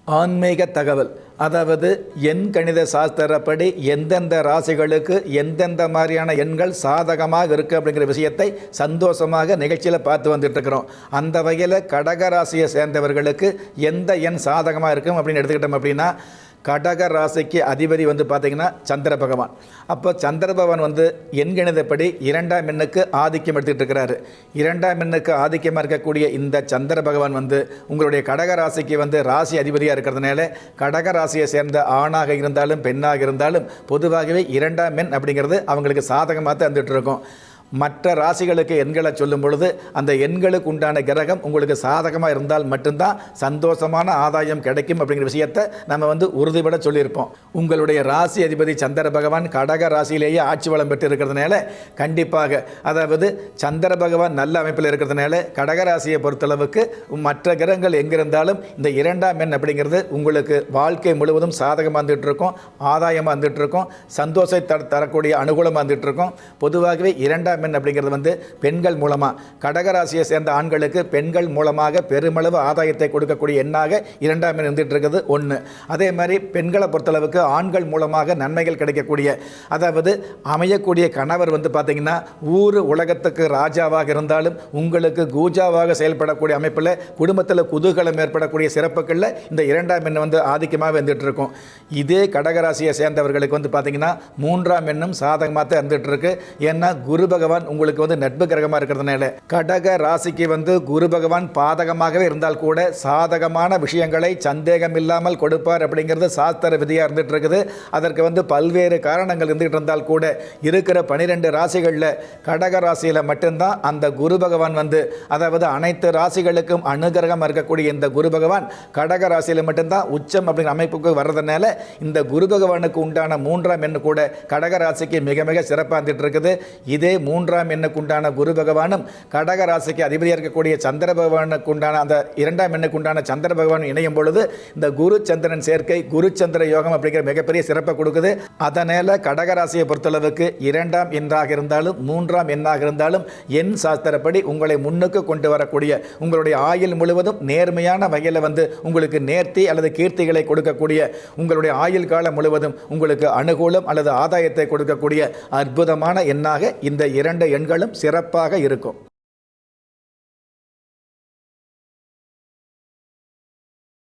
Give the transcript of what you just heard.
ஆன்மீக தகவல். அதாவது எண் கணித சாஸ்திரப்படி எந்தெந்த ராசிகளுக்கு எந்தெந்த மாதிரியான எண்கள் சாதகமாக இருக்குது அப்படிங்கிற விஷயத்தை சந்தோஷமாக நிகழ்ச்சியில் பார்த்து வந்துட்டு இருக்கிறோம். அந்த வகையில் கடக ராசியை சேர்ந்தவர்களுக்கு எந்த எண் சாதகமாக இருக்கும் அப்படின்னு எடுத்துக்கிட்டோம் அப்படின்னா, கடக ராசிக்கு அதிபதி பார்த்திங்கன்னா சந்திர பகவான். அப்போ சந்திர பகவான் எண்கணிதப்படி 2ஆம் எண்ணுக்கு ஆதிக்கம் எடுத்துக்கிட்டு இருக்கிறாரு. 2ஆம் எண்ணுக்கு ஆதிக்கமாக இருக்கக்கூடிய இந்த சந்திர பகவான் உங்களுடைய கடக ராசிக்கு ராசி அதிபதியாக இருக்கிறதுனால, கடக ராசியை சேர்ந்த ஆணாக இருந்தாலும் பெண்ணாக இருந்தாலும் பொதுவாகவே 2ஆம் எண் அப்படிங்கிறது அவங்களுக்கு சாதகமாக தந்துட்டு இருக்கும். மற்ற ராசிகளுக்கு எண்களை சொல்லும் பொழுது அந்த எண்களுக்கு உண்டான கிரகம் உங்களுக்கு சாதகமாக இருந்தால் மட்டும்தான் சந்தோஷமான ஆதாயம் கிடைக்கும் அப்படிங்கிற விஷயத்தை நம்ம உறுதிபட சொல்லியிருப்போம். உங்களுடைய ராசி அதிபதி சந்திர பகவான் கடக ராசியிலேயே ஆட்சி வளம் பெற்று இருக்கிறதுனால கண்டிப்பாக, அதாவது சந்திர பகவான் நல்ல அமைப்பில் இருக்கிறதுனால கடக ராசியை பொறுத்தளவுக்கு மற்ற கிரகங்கள் எங்கிருந்தாலும் இந்த 2ஆம் எண் அப்படிங்கிறது உங்களுக்கு வாழ்க்கை முழுவதும் சாதகமாக வந்துட்டு இருக்கும், ஆதாயமாக வந்துட்டு இருக்கும், சந்தோஷத்தை தரக்கூடிய அனுகூலமாக வந்துட்டு இருக்கும். பொதுவாகவே 2ஆம் எண் அப்படிங்கிறது பெண்கள் மூலமாக, கடகராசியை சேர்ந்த ஆண்களுக்கு பெண்கள் மூலமாக பெருமளவு ஆதாயத்தை கொடுக்கக்கூடிய எண்ணாக 2ஆம் எண் இருந்துட்டு இருக்குது ஒன்று. அதே மாதிரி பெண்களை பொறுத்தளவுக்கு ஆண்கள் மூலமாக நன்மைகள் கிடைக்கக்கூடிய, அதாவது அமையக்கூடிய கணவர் பார்த்தீங்கன்னா ஊர் உலகத்துக்கு ராஜாவாக இருந்தாலும் உங்களுக்கு கூஜாவாக செயல்படக்கூடிய அமைப்பில் குடும்பத்தில் குதூகலம் ஏற்படக்கூடிய சிறப்புகளில் இந்த 2ஆம் எண் ஆதிக்கமாக வந்துட்டு இருக்கும். இதே கடகராசியை சேர்ந்தவர்களுக்கு பார்த்தீங்கன்னா 3ஆம் எண்ணும் சாதகமாக தான் இருந்துட்டு இருக்கு. ஏன்னா குரு பகவான் உங்களுக்கு நட்பு கிரகமாக இருக்கிறதுனால, கடக ராசிக்கு குரு பகவான் பாதகமாகவே இருந்தால் கூட சாதகமான விஷயங்களை சந்தேகம் இல்லாமல் கொடுப்பார் அப்படிங்கிறது சாஸ்திர விதியாக இருந்துட்டு இருக்குது. அதற்கு பல்வேறு காரணங்கள் இருந்துகிட்டு இருந்தால் கூட இருக்கிற 12 ராசிகளில் கடக ராசியில் மட்டும்தான் அந்த குரு பகவான் அதாவது அனைத்து ராசிகளுக்கும் அனுகிரகம் இருக்கக்கூடிய இந்த குரு பகவான் கடக ராசியில் மட்டும்தான் உச்சம் அப்படிங்கிற அமைப்புக்கு வர்றதுனால இந்த குரு பகவானுக்கு உண்டான 3ஆம் எண் கூட கடக ராசிக்கு மிக மிக சிறப்பாக இருந்துட்டு இருக்குது. இதே 3ஆம் எண்ணுக்கு உண்டான குரு பகவானும் கடக ராசிக்கு அதிபதியாக இருக்கக்கூடிய சந்திர பகவானுக்கு உண்டான அந்த 2ஆம் எண்ணுக்கு உண்டான சந்திர பகவான் இணையும் பொழுது இந்த குரு சந்திரன் சேர்க்கை, குரு சந்திர யோகம் அப்படிங்கிற மிகப்பெரிய சிறப்பை கொடுக்குது. அதனால கடக ராசியை பொறுத்தளவுக்கு 2ஆம் எண்ணாக இருந்தாலும் 3ஆம் எண்ணாக இருந்தாலும் எண் சாஸ்திரப்படி உங்களை முன்னுக்கு கொண்டு வரக்கூடிய, உங்களுடைய ஆயுள் முழுவதும் நேர்மையான வகையில் உங்களுக்கு நேர்த்தி அல்லது கீர்த்திகளை கொடுக்கக்கூடிய, உங்களுடைய ஆயுள் காலம் முழுவதும் உங்களுக்கு அனுகூலம் அல்லது ஆதாயத்தை கொடுக்கக்கூடிய அற்புதமான எண்ணாக இந்த 2 எண்களும் சிறப்பாக இருக்கும்.